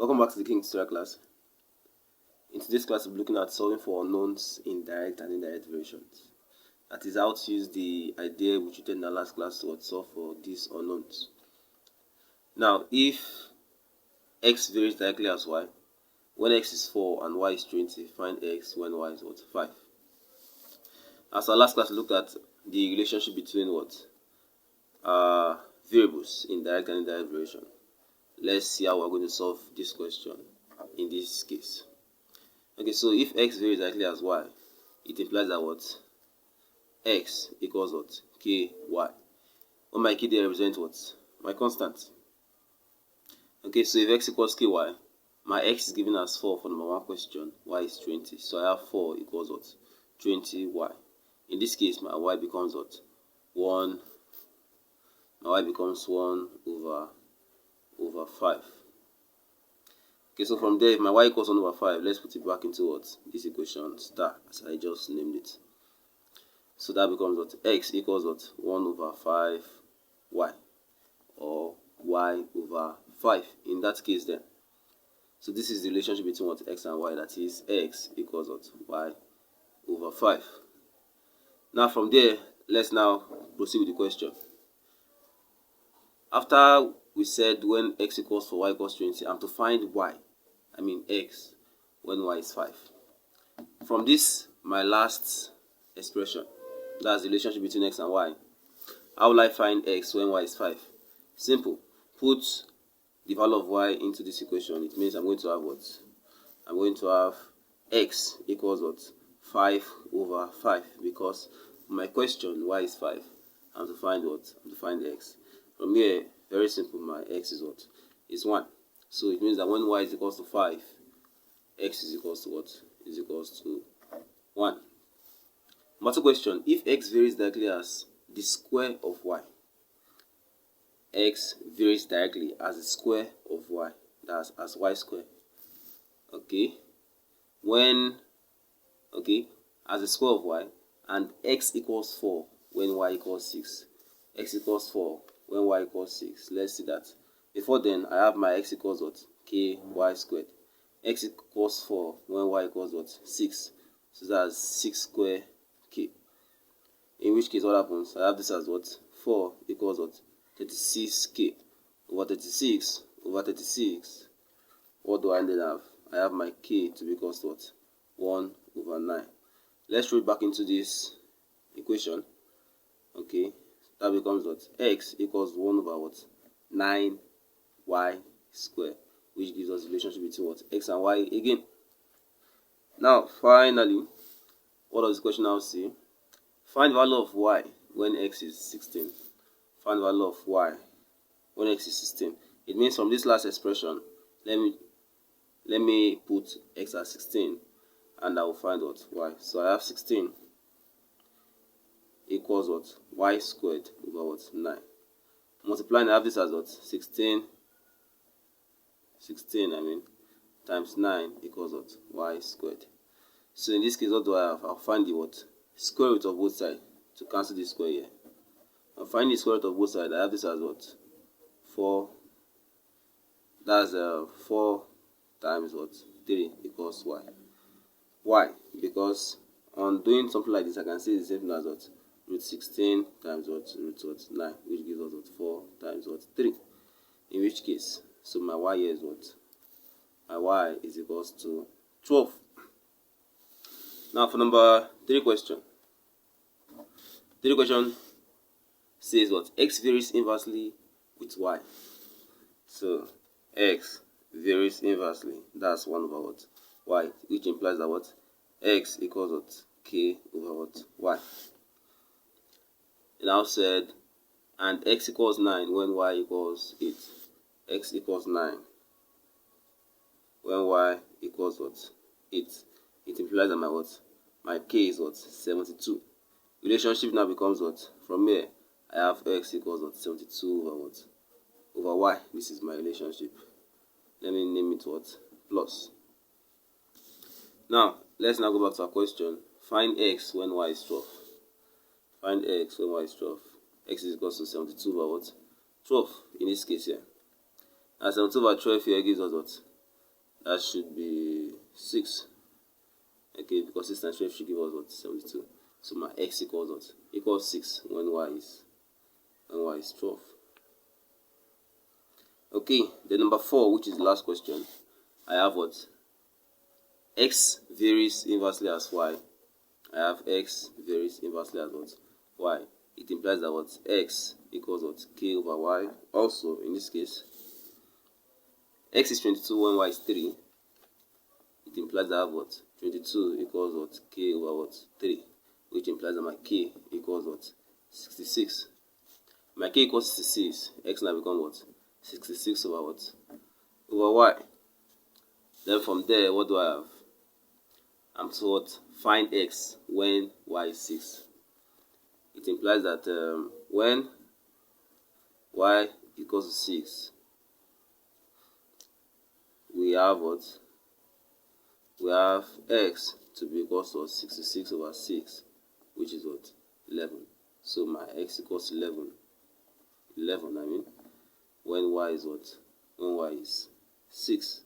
Welcome back to the King Tutorial class. In today's class, we'll be looking at solving for unknowns in direct and indirect variations. That is how to use the idea we treated in the last class to solve for these unknowns. Now, if x varies directly as y, when x is 4 and y is 20, find x when y is 5. As our last class, we looked at the relationship between variables in direct and indirect variation. Let's see how we're going to solve this question in this case. Okay, so if x varies exactly as y, it implies that x equals ky. When my k there represents my constant. Okay, so if x equals ky, my x is given as 4 for number 1 question, y is 20. So I have 4 equals 20y. In this case, my y becomes 1. My y becomes 1 over 5. Okay, so from there, if my y equals 1 over 5, let's put it back into this equation star, as I just named it. So that becomes x equals 1 over 5y, or y over 5 in that case then. So this is the relationship between x and y, that is x equals y over 5. Now from there, let's now proceed with the question. After we said when x equals 4, y equals 20, I'm to find x, when y is 5. From this, my last expression, that's the relationship between x and y. How will I find x when y is 5? Simple. Put the value of y into this equation. It means I'm going to have I'm going to have x equals 5 over 5, because my question, y is 5. I'm to find I'm to find x. From here, very simple, my x is is 1. So it means that when y is equals to 5, x is equals to is equals to 1. Matter question, if x varies directly as the square of y, x varies directly as the square of y, that's as y square. Okay, as the square of y, and x equals 4 when y equals 6. X equals 4 when y equals 6. Let's see that. Before then, I have my x equals ky squared. X equals 4 when y equals 6. So that's 6 square k. In which case, what happens? I have this as 4 equals 36k over 36 over 36. What do I then have? I have my k to be equals to 1 over 9. Let's throw it back into this equation. Okay, that becomes x equals 1 over 9y squared, which gives us the relationship between x and y again. Now, finally, what does this question now say? Find the value of y when x is 16. Find the value of y when x is 16. It means from this last expression, let me put x at 16, and I will find y. So I have 16 equals y squared over 9. Multiplying, I have this as 16 times 9 equals y squared. So in this case, what do I have? I'll find the square root of both sides to cancel this square here. I'll find the square root of both sides. I have this as 4. That's 4 times 3 equals y. Why? Because on doing something like this, I can say the same thing as root 16 times root 9, which gives us 4 times 3. In which case, so my y here is my y is equals to 12. Now for number 3 question. 3 question says x varies inversely with y. So x varies inversely. That's 1 over y, which implies that x equals k over y. It now said, and x equals 9 when y equals 8. X equals 9 when y equals 8. It implies that my k is 72. Relationship now becomes from here, I have x equals 72 over y. This is my relationship. Let me name it plus. Now let's now go back to our question. Find x when y is 12. Find x when y is 12. X is equals to 72 over 12 in this case here. And 72 over 12 here gives us that should be 6. Okay, because 6 times 12 should give us what? 72. So my x equals what? Equals 6 when y is 12. Okay, the number 4, which is the last question, I have what? X varies inversely as y. I have x varies inversely as what? Y. It implies that what? X equals what? K over y. Also, in this case, x is 22 when y is 3. It implies that I have what? 22 equals what? K over what? 3. Which implies that my k equals what? 66. My k equals 66. X now becomes what? 66 over what? Over y. Then from there, what do I have? I'm told find x when y is 6. It implies that when y equals to 6, we have what? We have x to be equal to 66 over 6, which is what? 11. So my x equals 11. 11, I mean, when y is what? When y is 6.